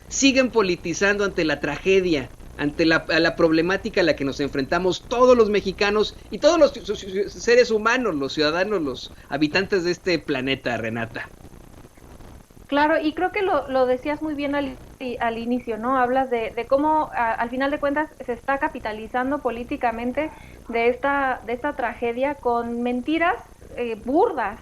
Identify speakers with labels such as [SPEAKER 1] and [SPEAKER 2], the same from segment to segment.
[SPEAKER 1] siguen politizando ante la tragedia, ante la problemática a la que nos enfrentamos todos los mexicanos y todos los seres humanos, los ciudadanos, los habitantes de este planeta, Renata.
[SPEAKER 2] Claro, y creo que lo decías muy bien al inicio, ¿no? Hablas de cómo al final de cuentas se está capitalizando políticamente de esta tragedia con mentiras burdas,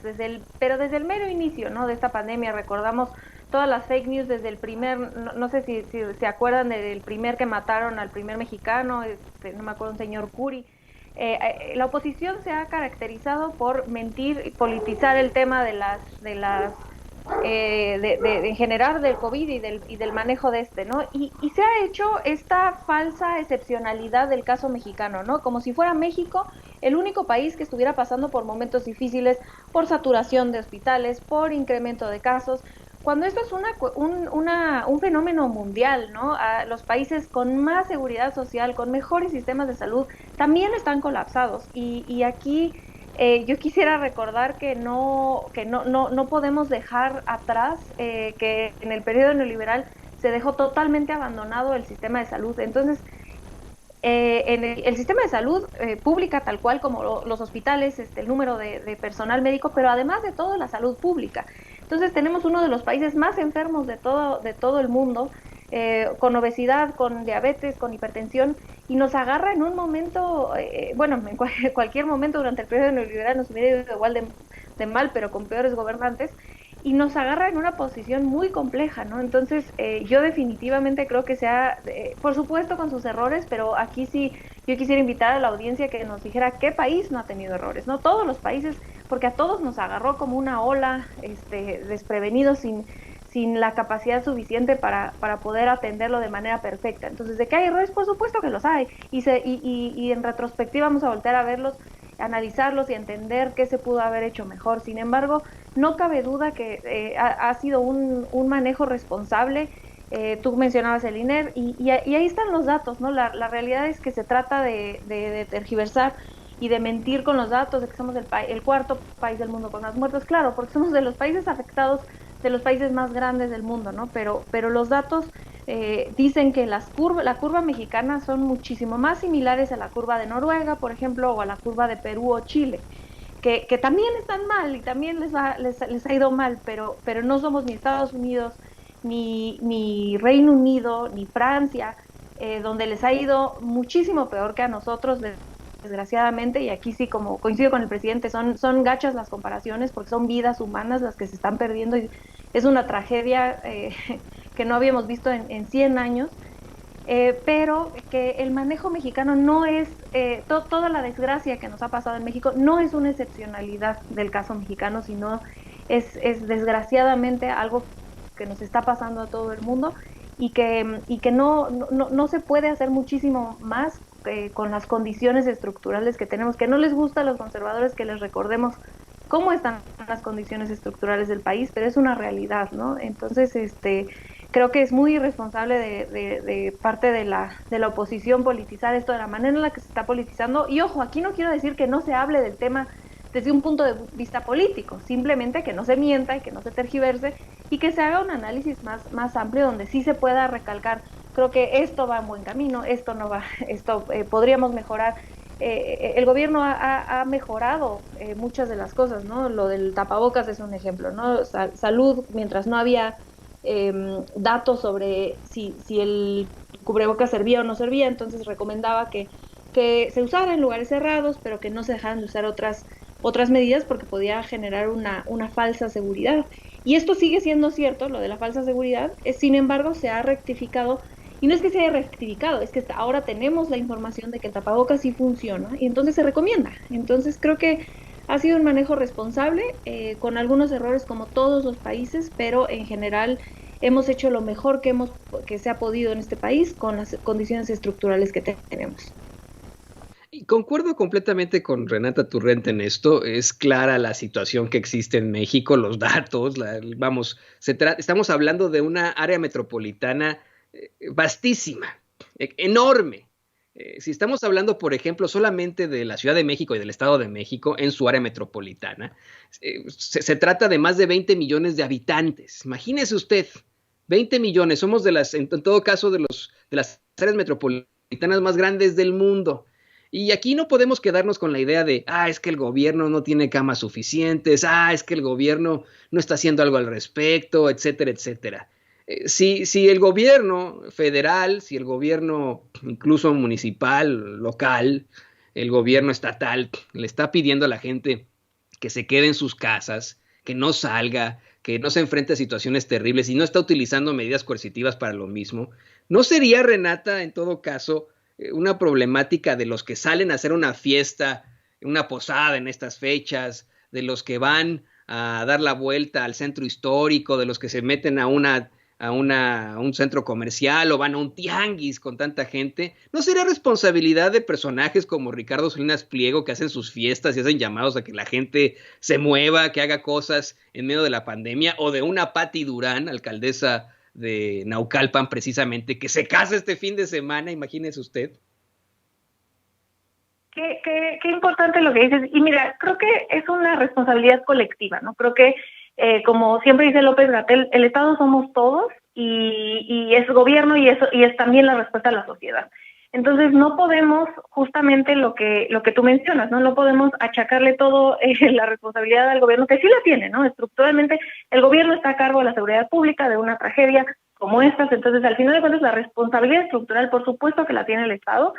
[SPEAKER 2] pero desde el mero inicio, ¿no? De esta pandemia. Recordamos todas las fake news desde el primer, no sé si se acuerdan del primer que mataron al primer mexicano, no me acuerdo, un señor Curi. La oposición se ha caracterizado por mentir y politizar el tema en general del COVID y del manejo de este, ¿no? Y se ha hecho esta falsa excepcionalidad del caso mexicano, ¿no? Como si fuera México el único país que estuviera pasando por momentos difíciles, por saturación de hospitales, por incremento de casos, cuando esto es un fenómeno mundial, ¿no? Los países con más seguridad social, con mejores sistemas de salud, también están colapsados. Y aquí yo quisiera recordar que no podemos dejar atrás que en el periodo neoliberal se dejó totalmente abandonado el sistema de salud. Entonces, en el sistema de salud pública, tal cual como los hospitales, el número de personal médico, pero además de todo, la salud pública. Entonces, tenemos uno de los países más enfermos de todo el mundo, con obesidad, con diabetes, con hipertensión, y nos agarra en un momento, bueno, en cualquier momento durante el periodo neoliberal nos hubiera ido igual de mal, pero con peores gobernantes, y nos agarra en una posición muy compleja, ¿no? Entonces, yo definitivamente creo que sea, por supuesto con sus errores, pero aquí sí yo quisiera invitar a la audiencia que nos dijera qué país no ha tenido errores, ¿no? Todos los países, porque a todos nos agarró como una ola, desprevenidos, sin la capacidad suficiente para poder atenderlo de manera perfecta. Entonces, ¿de qué hay errores? Por supuesto que los hay. Y en retrospectiva vamos a voltear a verlos, analizarlos y entender qué se pudo haber hecho mejor. Sin embargo, no cabe duda que ha sido un manejo responsable. Tú mencionabas el INER y ahí están los datos, ¿no? La realidad es que se trata de tergiversar y de mentir con los datos, de que somos el cuarto país del mundo con más muertos, claro, porque somos de los países afectados, de los países más grandes del mundo, ¿no? Pero los datos dicen que la curva mexicana son muchísimo más similares a la curva de Noruega, por ejemplo, o a la curva de Perú o Chile. Que también están mal y también les ha ido mal, pero no somos ni Estados Unidos, ni Reino Unido, ni Francia, donde les ha ido muchísimo peor que a nosotros, desgraciadamente, y aquí sí, como coincido con el presidente, son gachas las comparaciones porque son vidas humanas las que se están perdiendo y es una tragedia que no habíamos visto en 100 años. Pero que el manejo mexicano no es, toda la desgracia que nos ha pasado en México no es una excepcionalidad del caso mexicano, sino es desgraciadamente algo que nos está pasando a todo el mundo y que no se puede hacer muchísimo más con las condiciones estructurales que tenemos, que no les gusta a los conservadores que les recordemos cómo están las condiciones estructurales del país, pero es una realidad, ¿no? Entonces, creo que es muy irresponsable de parte de la oposición politizar esto de la manera en la que se está politizando. Y ojo, aquí no quiero decir que no se hable del tema desde un punto de vista político, simplemente que no se mienta y que no se tergiverse y que se haga un análisis más amplio donde sí se pueda recalcar, creo que esto va en buen camino, esto no va, esto podríamos mejorar. El gobierno ha mejorado muchas de las cosas, ¿no? Lo del tapabocas es un ejemplo, ¿no? Salud, mientras no había datos sobre si el cubrebocas servía o no servía, entonces recomendaba que se usara en lugares cerrados, pero que no se dejaran de usar otras medidas porque podía generar una falsa seguridad. Y esto sigue siendo cierto, lo de la falsa seguridad, sin embargo se ha rectificado. Y no es que se haya rectificado, es que ahora tenemos la información de que el tapabocas sí funciona y entonces se recomienda. Entonces creo que ha sido un manejo responsable, con algunos errores como todos los países, pero en general hemos hecho lo mejor que se ha podido en este país con las condiciones estructurales que tenemos.
[SPEAKER 1] Y concuerdo completamente con Renata Turrente en esto. Es clara la situación que existe en México, los datos, vamos, estamos hablando de una área metropolitana vastísima, enorme. Si estamos hablando, por ejemplo, solamente de la Ciudad de México y del Estado de México en su área metropolitana, se trata de más de 20 millones de habitantes. Imagínese usted, 20 millones, somos en todo caso de las áreas metropolitanas más grandes del mundo. Y aquí no podemos quedarnos con la idea de, es que el gobierno no tiene camas suficientes, es que el gobierno no está haciendo algo al respecto, etcétera, etcétera. Si el gobierno federal, si el gobierno incluso municipal, local, el gobierno estatal le está pidiendo a la gente que se quede en sus casas, que no salga, que no se enfrente a situaciones terribles y no está utilizando medidas coercitivas para lo mismo, ¿no sería, Renata, en todo caso, una problemática de los que salen a hacer una fiesta, una posada en estas fechas, de los que van a dar la vuelta al centro histórico, de los que se meten a un centro comercial o van a un tianguis con tanta gente? ¿No sería responsabilidad de personajes como Ricardo Salinas Pliego, que hacen sus fiestas y hacen llamados a que la gente se mueva, que haga cosas en medio de la pandemia, o de una Patti Durán, alcaldesa de Naucalpan precisamente, que se casa este fin de semana, imagínese usted?
[SPEAKER 2] Qué importante lo que dices. Y mira, creo que es una responsabilidad colectiva, ¿no? Creo que, como siempre dice López-Gatell, el Estado somos todos y es gobierno y es también la respuesta a la sociedad. Entonces no podemos, justamente lo que tú mencionas, no podemos achacarle todo la responsabilidad al gobierno, que sí la tiene, ¿no? Estructuralmente el gobierno está a cargo de la seguridad pública, de una tragedia como estas. Entonces, al final de cuentas, la responsabilidad estructural, por supuesto que la tiene el Estado,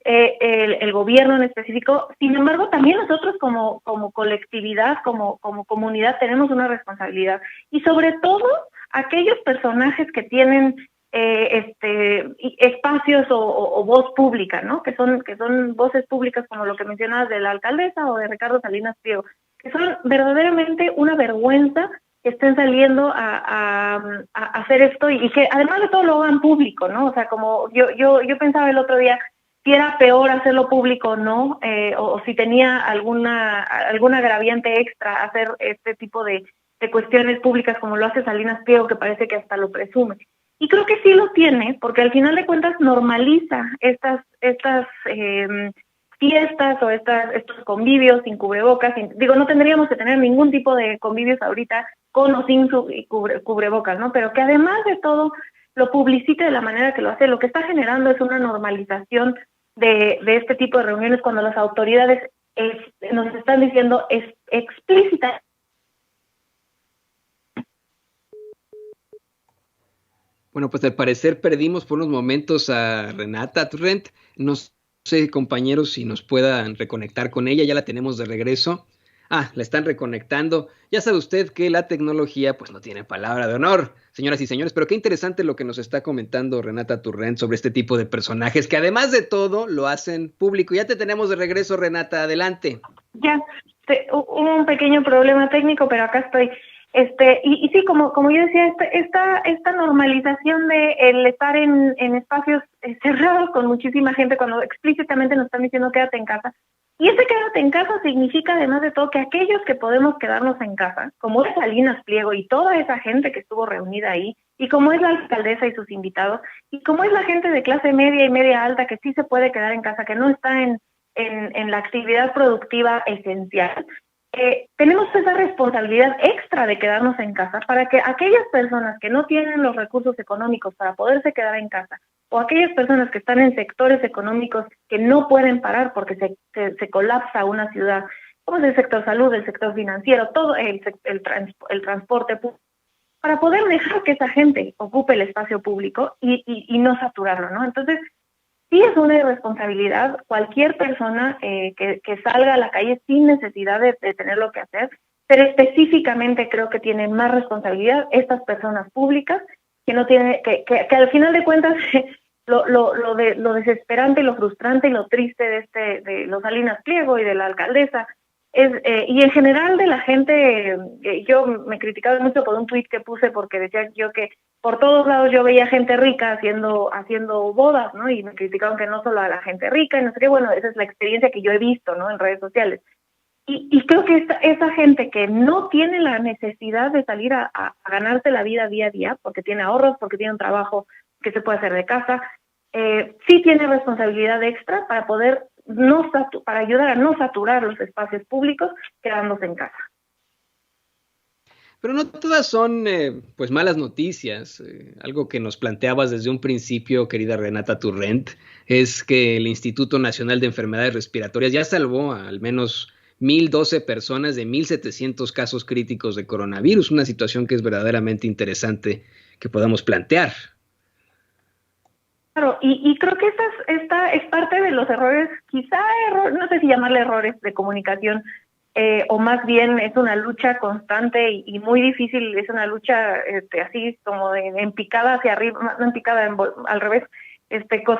[SPEAKER 2] el gobierno en específico. Sin embargo, también nosotros como colectividad, como comunidad, tenemos una responsabilidad. Y sobre todo, aquellos personajes que tienen espacios o voz pública, ¿no? Que son voces públicas, como lo que mencionabas de la alcaldesa o de Ricardo Salinas Pliego, que son verdaderamente una vergüenza que estén saliendo a hacer esto y que además de todo lo hagan público, ¿no? O sea, como yo pensaba el otro día, si era peor hacerlo público o no, o si tenía alguna agraviante extra hacer este tipo de cuestiones públicas como lo hace Salinas Pliego, que parece que hasta lo presume. Y creo que sí lo tiene, porque al final de cuentas normaliza estas fiestas o estos convivios sin cubrebocas. No tendríamos que tener ningún tipo de convivios ahorita con o sin cubrebocas, ¿no? Pero que además de todo lo publicite de la manera que lo hace, lo que está generando es una normalización de este tipo de reuniones cuando las autoridades nos están diciendo explícita.
[SPEAKER 1] Bueno, pues al parecer perdimos por unos momentos a Renata Turrent. No sé, compañeros, si nos puedan reconectar con ella. Ya la tenemos de regreso. La están reconectando. Ya sabe usted que la tecnología pues no tiene palabra de honor, señoras y señores, pero qué interesante lo que nos está comentando Renata Turrent sobre este tipo de personajes que además de todo lo hacen público. Ya te tenemos de regreso, Renata, adelante.
[SPEAKER 2] Ya, hubo un pequeño problema técnico, pero acá estoy. Y sí, como yo decía, esta normalización de el estar en espacios cerrados con muchísima gente, cuando explícitamente nos están diciendo quédate en casa. Y ese quédate en casa significa, además de todo, que aquellos que podemos quedarnos en casa, como es Salinas Pliego y toda esa gente que estuvo reunida ahí, y como es la alcaldesa y sus invitados, y como es la gente de clase media y media alta que sí se puede quedar en casa, que no está en la actividad productiva esencial, tenemos esa responsabilidad extra de quedarnos en casa para que aquellas personas que no tienen los recursos económicos para poderse quedar en casa, o aquellas personas que están en sectores económicos que no pueden parar porque se colapsa una ciudad, como es el sector salud, el sector financiero, todo el transporte público, para poder dejar que esa gente ocupe el espacio público y no saturarlo, ¿no? Entonces, sí es una irresponsabilidad cualquier persona que salga a la calle sin necesidad de tener lo que hacer, pero específicamente creo que tienen más responsabilidad estas personas públicas que no tienen, que al final de cuentas lo desesperante y lo frustrante y lo triste de los Salinas Pliego y de la alcaldesa y en general de la gente. Yo me criticaba mucho por un tuit que puse porque decía yo que por todos lados yo veía gente rica haciendo bodas, ¿no? Y me criticaban que no solo a la gente rica y no sé qué. Bueno, esa es la experiencia que yo he visto, ¿no? En redes sociales. Y creo que esa gente que no tiene la necesidad de salir a ganarse la vida día a día, porque tiene ahorros, porque tiene un trabajo que se puede hacer de casa, sí tiene responsabilidad extra para poder para ayudar a no saturar los espacios públicos quedándose en casa.
[SPEAKER 1] Pero no todas son pues malas noticias. Algo que nos planteabas desde un principio, querida Renata Turrent, es que el Instituto Nacional de Enfermedades Respiratorias ya salvó a al menos 1,012 personas de 1,700 casos críticos de coronavirus, una situación que es verdaderamente interesante que podamos plantear.
[SPEAKER 2] Claro, y creo que esta es parte de los errores, quizá no sé si llamarle errores de comunicación, o más bien es una lucha constante y muy difícil, es una lucha así como en picada hacia arriba, no en picada, al revés,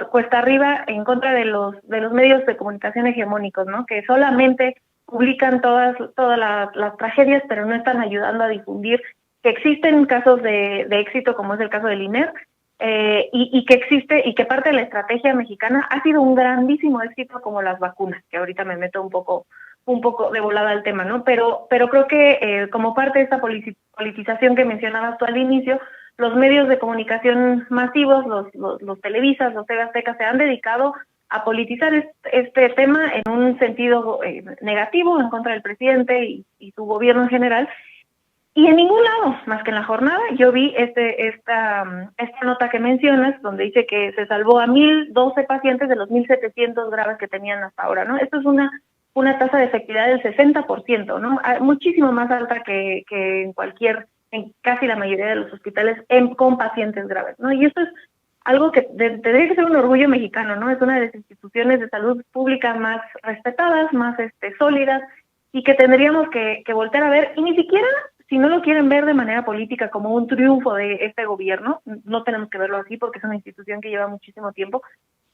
[SPEAKER 2] cuesta arriba en contra de los medios de comunicación hegemónicos, ¿no? Que solamente publican todas las tragedias, pero no están ayudando a difundir que existen casos de éxito, como es el caso del INER, y que existe y que parte de la estrategia mexicana ha sido un grandísimo éxito, como las vacunas, que ahorita me meto un poco de volada al tema, ¿no? Pero creo que como parte de esta politización que mencionabas tú al inicio, los medios de comunicación masivos, los Televisas, los TV Azteca, se han dedicado a politizar este tema en un sentido negativo en contra del presidente y su gobierno en general. Y en ningún lado, más que en la jornada, yo vi esta nota que mencionas, donde dice que se salvó a 1,012 pacientes de los 1,700 graves que tenían hasta ahora, ¿no? Esto es una tasa de efectividad del 60%, ¿no? Muchísimo más alta que en casi la mayoría de los hospitales con pacientes graves, ¿no? Y esto es algo que tendría que ser un orgullo mexicano, ¿no? Es una de las instituciones de salud pública más respetadas, más sólidas, y que tendríamos que voltear a ver, y ni siquiera, si no lo quieren ver de manera política como un triunfo de este gobierno, no tenemos que verlo así porque es una institución que lleva muchísimo tiempo,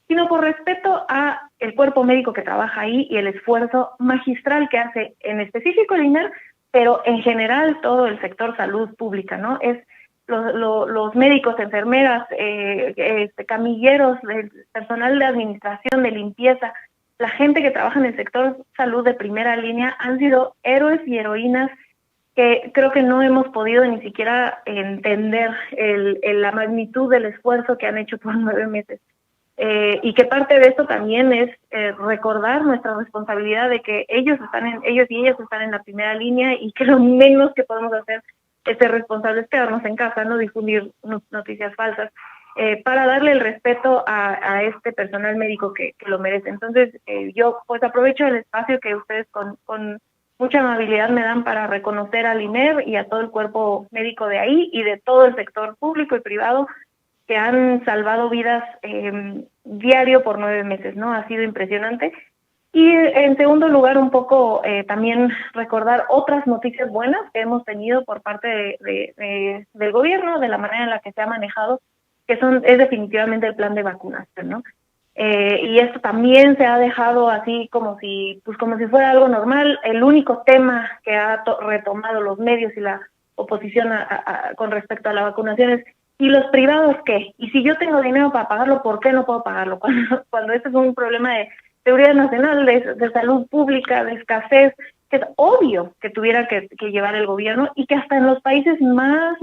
[SPEAKER 2] sino por respeto a el cuerpo médico que trabaja ahí y el esfuerzo magistral que hace en específico el INER, pero en general todo el sector salud pública, ¿no? Es los médicos, enfermeras, camilleros, el personal de administración, de limpieza, la gente que trabaja en el sector salud de primera línea han sido héroes y heroínas que creo que no hemos podido ni siquiera entender la magnitud del esfuerzo que han hecho por 9 meses. Y que parte de esto también es recordar nuestra responsabilidad de que ellos y ellas están en la primera línea y que lo menos que podemos hacer es ser responsables, quedarnos en casa, no difundir noticias falsas, para darle el respeto a este personal médico que lo merece. Entonces, yo pues aprovecho el espacio que ustedes con mucha amabilidad me dan para reconocer al INER y a todo el cuerpo médico de ahí y de todo el sector público y privado que han salvado vidas diario por 9 meses, ¿no? Ha sido impresionante. Y en segundo lugar, un poco también recordar otras noticias buenas que hemos tenido por parte del gobierno, de la manera en la que se ha manejado, que es definitivamente el plan de vacunación, ¿no? Y esto también se ha dejado así como si fuera algo normal. El único tema que ha retomado los medios y la oposición con respecto a la vacunación es: ¿y los privados qué? Y si yo tengo dinero para pagarlo, ¿por qué no puedo pagarlo? Cuando este es un problema de seguridad nacional, de salud pública, de escasez, que es obvio que tuviera que llevar el gobierno, y que hasta en los países más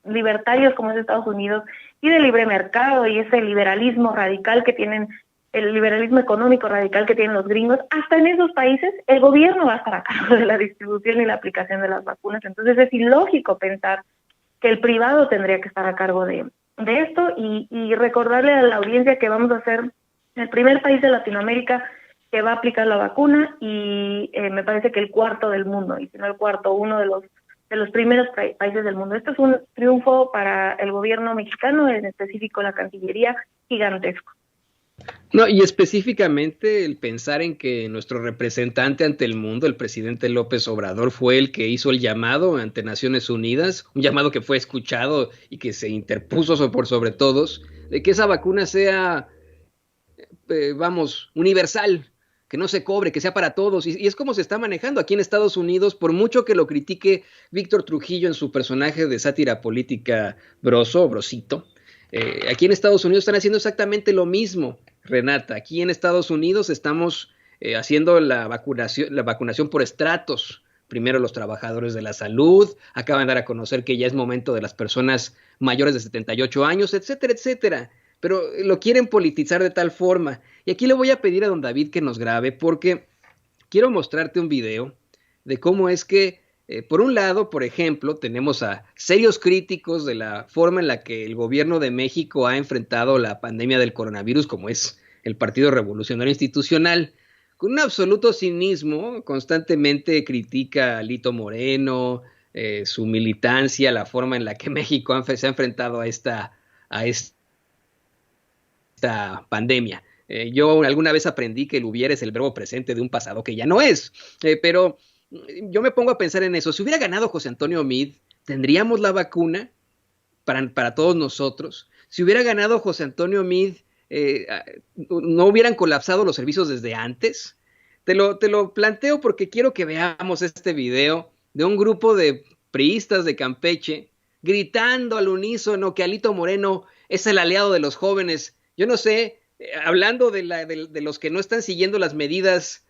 [SPEAKER 2] libertarios como es Estados Unidos, y de libre mercado y ese liberalismo radical que tienen, el liberalismo económico radical que tienen los gringos, hasta en esos países el gobierno va a estar a cargo de la distribución y la aplicación de las vacunas. Entonces es ilógico pensar que el privado tendría que estar a cargo de esto, y recordarle a la audiencia que vamos a ser el primer país de Latinoamérica que va a aplicar la vacuna, y me parece que el cuarto del mundo, y si no el cuarto, uno de los primeros países del mundo. Esto es un triunfo para el gobierno mexicano, en específico la Cancillería, gigantesco.
[SPEAKER 1] No, y específicamente el pensar en que nuestro representante ante el mundo, el presidente López Obrador, fue el que hizo el llamado ante Naciones Unidas, un llamado que fue escuchado y que se interpuso por sobre todos, de que esa vacuna sea, universal, que no se cobre, que sea para todos, y es como se está manejando aquí en Estados Unidos, por mucho que lo critique Víctor Trujillo en su personaje de sátira política Brosito. Aquí en Estados Unidos están haciendo exactamente lo mismo, Renata. Aquí en Estados Unidos estamos haciendo la vacunación por estratos. Primero los trabajadores de la salud, acaban de dar a conocer que ya es momento de las personas mayores de 78 años, etcétera, etcétera. Pero lo quieren politizar de tal forma. Y aquí le voy a pedir a don David que nos grabe, porque quiero mostrarte un video de cómo es que Por un lado, por ejemplo, tenemos a serios críticos de la forma en la que el gobierno de México ha enfrentado la pandemia del coronavirus, como es el Partido Revolucionario Institucional. Con un absoluto cinismo, constantemente critica a Alito Moreno, su militancia, la forma en la que México se ha enfrentado a esta pandemia. Yo alguna vez aprendí que el hubiera es el verbo presente de un pasado que ya no es, pero yo me pongo a pensar en eso. Si hubiera ganado José Antonio Meade, ¿tendríamos la vacuna para todos nosotros? Si hubiera ganado José Antonio Meade, ¿no hubieran colapsado los servicios desde antes? Te lo planteo porque quiero que veamos este video de un grupo de priistas de Campeche gritando al unísono que Alito Moreno es el aliado de los jóvenes. Yo no sé, hablando de los que no están siguiendo las medidas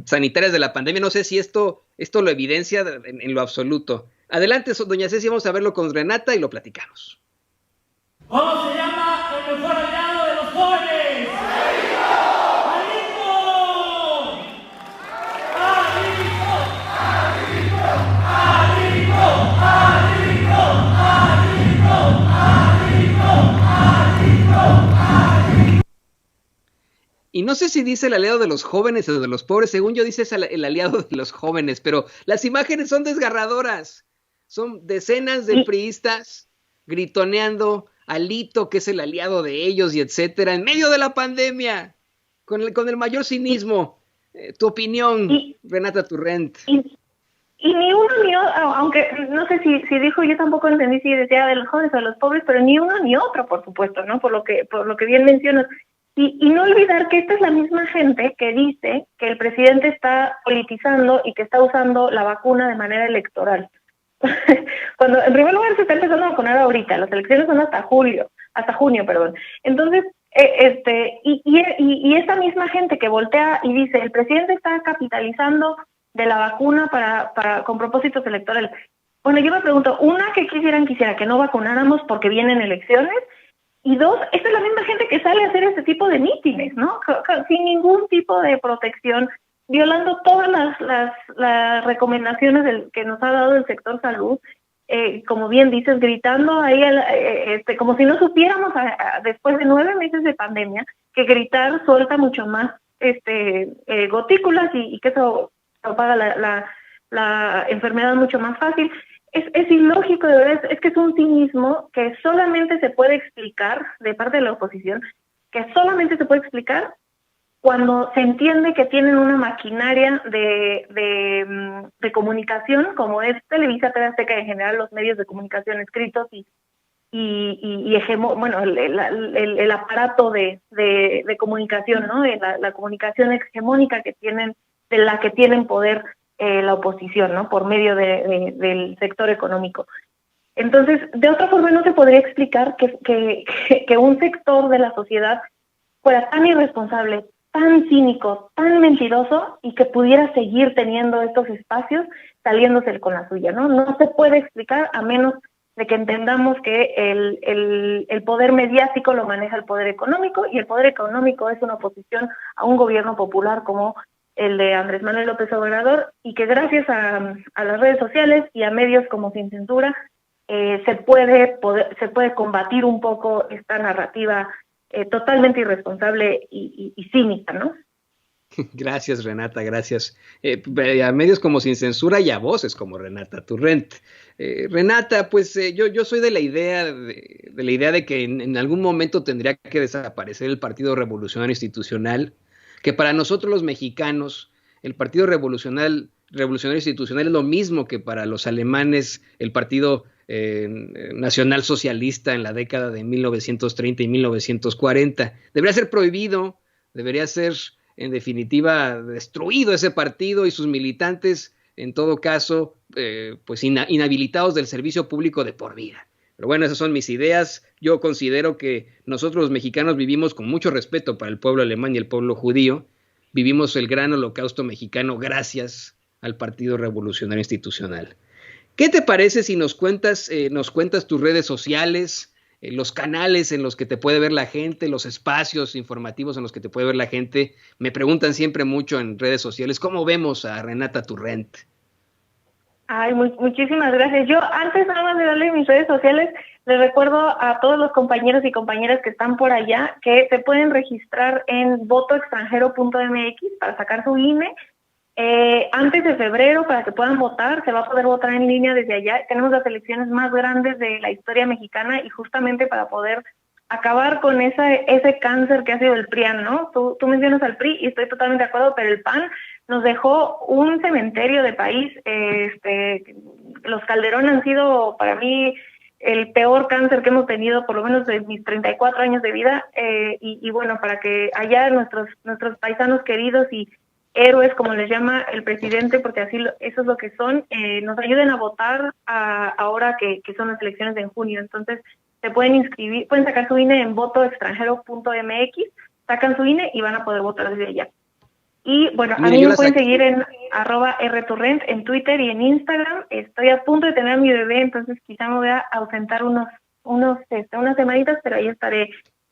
[SPEAKER 1] sanitarias de la pandemia, no sé si esto lo evidencia en lo absoluto. Adelante, doña Ceci, vamos a verlo con Renata y lo platicamos.
[SPEAKER 3] ¿Cómo se llama el mejor aliado de los jóvenes? ¡Alito! ¡Alito! ¡Alito! ¡Alito! ¡Alito! ¡Alito!
[SPEAKER 1] Y no sé si dice el aliado de los jóvenes o de los pobres, según yo dice es el aliado de los jóvenes, pero las imágenes son desgarradoras. Son decenas de priistas gritoneando Alito, que es el aliado de ellos y etcétera, en medio de la pandemia, con el mayor cinismo. Tu opinión, Renata Turrent.
[SPEAKER 2] Y ni uno ni otro, aunque no sé si dijo, yo tampoco entendí si decía de los jóvenes o de los pobres, pero ni uno ni otro, por supuesto, ¿no? Por lo que bien mencionas. Y no olvidar que esta es la misma gente que dice que el presidente está politizando y que está usando la vacuna de manera electoral. Cuando en primer lugar se está empezando a vacunar ahorita, las elecciones son hasta junio, perdón. Entonces, y esa misma gente que voltea y dice, el presidente está capitalizando de la vacuna con propósitos electorales. Bueno, yo me pregunto, una, que quisiera que no vacunáramos porque vienen elecciones, y dos, esta es la misma gente que sale a hacer este tipo de mítines, ¿no? Sin ningún tipo de protección, violando todas las recomendaciones que nos ha dado el sector salud, como bien dices, gritando ahí, como si no supiéramos después de 9 meses de pandemia, que gritar suelta mucho más gotículas y que eso propaga la enfermedad mucho más fácil. Es ilógico, de verdad, es que es un cinismo que solamente se puede explicar de parte de la oposición, que solamente se puede explicar cuando se entiende que tienen una maquinaria de comunicación, como es Televisa, TV Azteca y en general los medios de comunicación escritos el aparato de comunicación, ¿no? La comunicación hegemónica que tienen, de la que tienen poder la oposición, ¿no? Por medio del sector económico. Entonces, de otra forma no se podría explicar que un sector de la sociedad fuera tan irresponsable, tan cínico, tan mentiroso y que pudiera seguir teniendo estos espacios saliéndose con la suya, ¿no? No se puede explicar a menos de que entendamos que el poder mediático lo maneja el poder económico, y el poder económico es una oposición a un gobierno popular como el de Andrés Manuel López Obrador, y que gracias a las redes sociales y a medios como Sin Censura se puede combatir un poco esta narrativa totalmente irresponsable y cínica, ¿no?
[SPEAKER 1] Gracias, Renata, gracias. A medios como Sin Censura y a voces como Renata Turrent. Renata, pues yo soy de la idea de que en algún momento tendría que desaparecer el Partido Revolucionario Institucional, que para nosotros los mexicanos el Partido Revolucionario Institucional es lo mismo que para los alemanes el Partido Nacional Socialista en la década de 1930 y 1940. Debería ser prohibido, debería ser en definitiva destruido ese partido y sus militantes, en todo caso, pues inhabilitados del servicio público de por vida. Pero bueno, esas son mis ideas. Yo considero que nosotros los mexicanos vivimos con mucho respeto para el pueblo alemán y el pueblo judío. Vivimos el gran holocausto mexicano gracias al Partido Revolucionario Institucional. ¿Qué te parece si nos cuentas tus redes sociales, los canales en los que te puede ver la gente, los espacios informativos en los que te puede ver la gente? Me preguntan siempre mucho en redes sociales, ¿cómo vemos a Renata Turrent?
[SPEAKER 4] Ay, muchísimas gracias. Yo, antes nada más de darle mis redes sociales, les recuerdo a todos los compañeros y compañeras que están por allá que se pueden registrar en votoextranjero.mx para sacar su INE. Antes de febrero, para que puedan votar, se va a poder votar en línea desde allá. Tenemos las elecciones más grandes de la historia mexicana y justamente para poder acabar con ese cáncer que ha sido el PRIAN, ¿no? Tú mencionas al PRI y estoy totalmente de acuerdo, pero el PAN nos dejó un cementerio de país. Los Calderón han sido para mí el peor cáncer que hemos tenido, por lo menos de mis 34 años de vida, y bueno, para que allá nuestros paisanos queridos y héroes, como les llama el presidente, porque eso es lo que son, nos ayuden a votar ahora que son las elecciones de junio. Entonces, se pueden inscribir, pueden sacar su INE en votoextranjero.mx, sacan su INE y van a poder votar desde allá. Y bueno, a mí me pueden seguir en @rturrent en Twitter y en Instagram. Estoy a punto de tener a mi bebé, entonces quizá me voy a ausentar unas semanitas, pero ahí estaré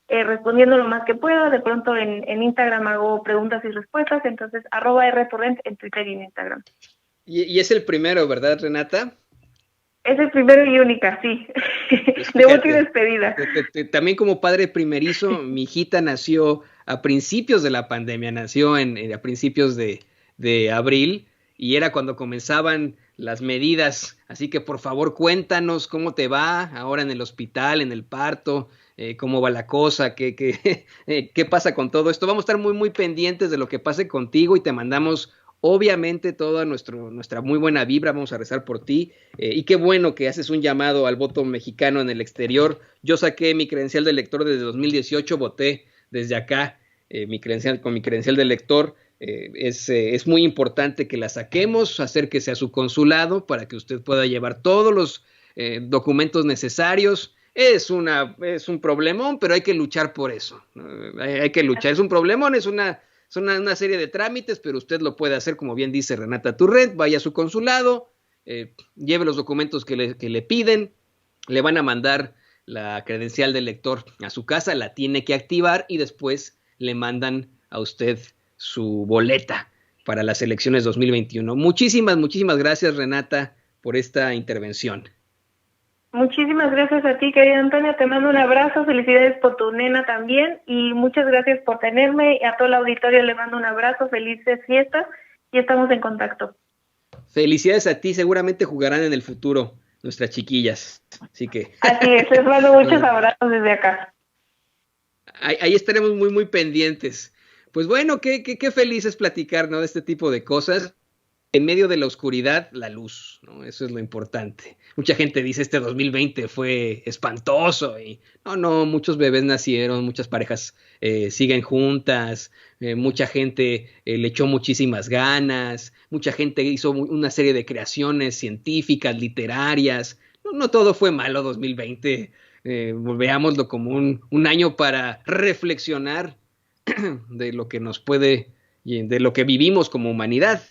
[SPEAKER 4] respondiendo lo más que pueda. De pronto en Instagram hago preguntas y respuestas, entonces @rturrent en Twitter y en Instagram.
[SPEAKER 1] Y es el primero, ¿verdad, Renata?
[SPEAKER 4] Es el primero y única, sí.
[SPEAKER 1] Pues
[SPEAKER 4] Debut y despedida.
[SPEAKER 1] También como padre primerizo, mi hijita nació a principios de la pandemia, nació a principios de abril, y era cuando comenzaban las medidas, así que por favor cuéntanos cómo te va ahora en el hospital, en el parto, cómo va la cosa, qué pasa con todo esto. Vamos a estar muy, muy pendientes de lo que pase contigo y te mandamos obviamente toda nuestra muy buena vibra. Vamos a rezar por ti, y qué bueno que haces un llamado al voto mexicano en el exterior. Yo saqué mi credencial de elector desde 2018, voté desde acá, con mi credencial de elector. Es muy importante que la saquemos, acérquese a su consulado para que usted pueda llevar todos los documentos necesarios. Es un problemón, pero hay que luchar por eso. Hay que luchar. Es un problemón, son una serie de trámites, pero usted lo puede hacer, como bien dice Renata Turrent. Vaya a su consulado, lleve los documentos que le piden, le van a mandar la credencial del lector a su casa, la tiene que activar y después le mandan a usted su boleta para las elecciones 2021. Muchísimas gracias, Renata, por esta intervención.
[SPEAKER 4] Muchísimas gracias a ti, querida Antonia, te mando un abrazo, felicidades por tu nena también y muchas gracias por tenerme, y a todo el auditorio le mando un abrazo, felices fiestas y estamos en contacto.
[SPEAKER 1] Felicidades a ti, seguramente jugarán en el futuro nuestras chiquillas, así que...
[SPEAKER 4] Así es, les mando muchos abrazos desde acá.
[SPEAKER 1] Ahí estaremos muy, muy pendientes. Pues bueno, qué feliz es platicar, ¿no?, de este tipo de cosas. En medio de la oscuridad, la luz, ¿no? Eso es lo importante. Mucha gente dice, este 2020 fue espantoso. Y no, muchos bebés nacieron, muchas parejas siguen juntas, mucha gente le echó muchísimas ganas, mucha gente hizo una serie de creaciones científicas, literarias. No todo fue malo 2020. Veámoslo como un año para reflexionar de lo que nos puede, y de lo que vivimos como humanidad.